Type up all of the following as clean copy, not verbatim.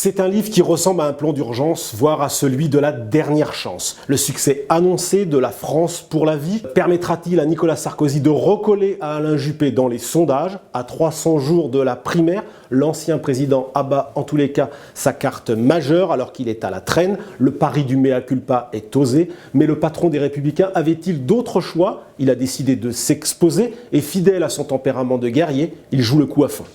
C'est un livre qui ressemble à un plan d'urgence, voire à celui de la dernière chance. Le succès annoncé de la France pour la vie permettra-t-il à Nicolas Sarkozy de recoller à Alain Juppé dans les sondages? À 300 jours de la primaire, l'ancien président abat en tous les cas sa carte majeure alors qu'il est à la traîne. Le pari du mea culpa est osé, mais le patron des Républicains avait-il d'autres choix? Il a décidé de s'exposer et fidèle à son tempérament de guerrier, il joue le coup à fond.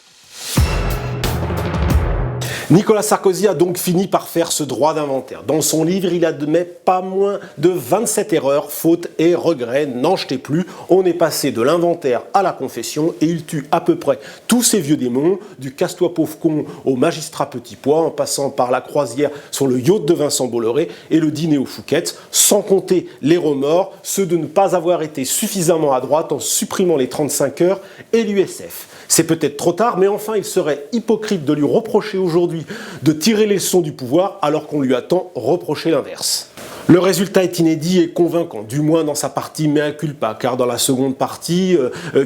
Nicolas Sarkozy a donc fini par faire ce droit d'inventaire. Dans son livre, il admet pas moins de 27 erreurs, fautes et regrets. N'en jetez plus, on est passé de l'inventaire à la confession et il tue à peu près tous ces vieux démons, du casse-toi pauvre con au magistrat petit pois, en passant par la croisière sur le yacht de Vincent Bolloré et le dîner aux Fouquettes, sans compter les remords, ceux de ne pas avoir été suffisamment à droite en supprimant les 35 heures et l'USF. C'est peut-être trop tard, mais enfin il serait hypocrite de lui reprocher aujourd'hui de tirer les leçons du pouvoir alors qu'on lui a tant reproché l'inverse. Le résultat est inédit et convaincant, du moins dans sa partie mea culpa, car dans la seconde partie,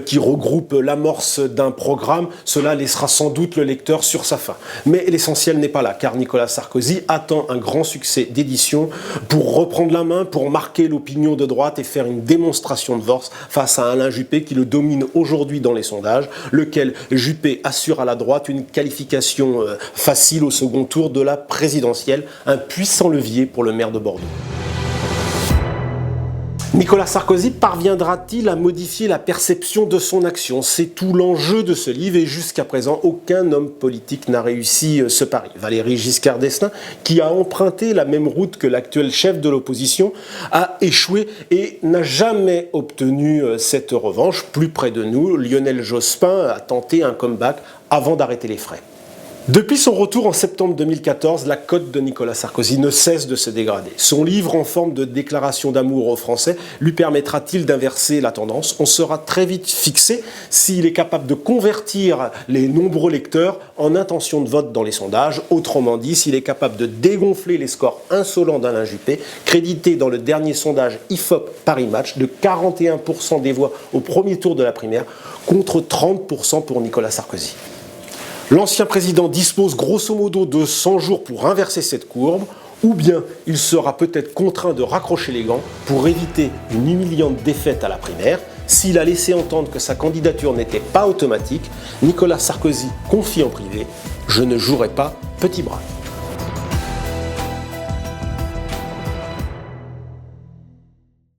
qui regroupe l'amorce d'un programme, cela laissera sans doute le lecteur sur sa faim. Mais l'essentiel n'est pas là, car Nicolas Sarkozy attend un grand succès d'édition pour reprendre la main, pour marquer l'opinion de droite et faire une démonstration de force face à Alain Juppé qui le domine aujourd'hui dans les sondages, lequel Juppé assure à la droite une qualification facile au second tour de la présidentielle, un puissant levier pour le maire de Bordeaux. Nicolas Sarkozy parviendra-t-il à modifier la perception de son action? C'est tout l'enjeu de ce livre et jusqu'à présent, aucun homme politique n'a réussi ce pari. Valéry Giscard d'Estaing, qui a emprunté la même route que l'actuel chef de l'opposition, a échoué et n'a jamais obtenu cette revanche. Plus près de nous, Lionel Jospin a tenté un comeback avant d'arrêter les frais. Depuis son retour en septembre 2014, la cote de Nicolas Sarkozy ne cesse de se dégrader. Son livre en forme de déclaration d'amour aux Français lui permettra-t-il d'inverser la tendance? On sera très vite fixé s'il est capable de convertir les nombreux lecteurs en intention de vote dans les sondages. Autrement dit, s'il est capable de dégonfler les scores insolents d'Alain Juppé, crédité dans le dernier sondage IFOP Paris Match de 41% des voix au premier tour de la primaire contre 30% pour Nicolas Sarkozy. L'ancien président dispose grosso modo de 100 jours pour inverser cette courbe, ou bien il sera peut-être contraint de raccrocher les gants pour éviter une humiliante défaite à la primaire. S'il a laissé entendre que sa candidature n'était pas automatique, Nicolas Sarkozy confie en privé « Je ne jouerai pas petit bras ».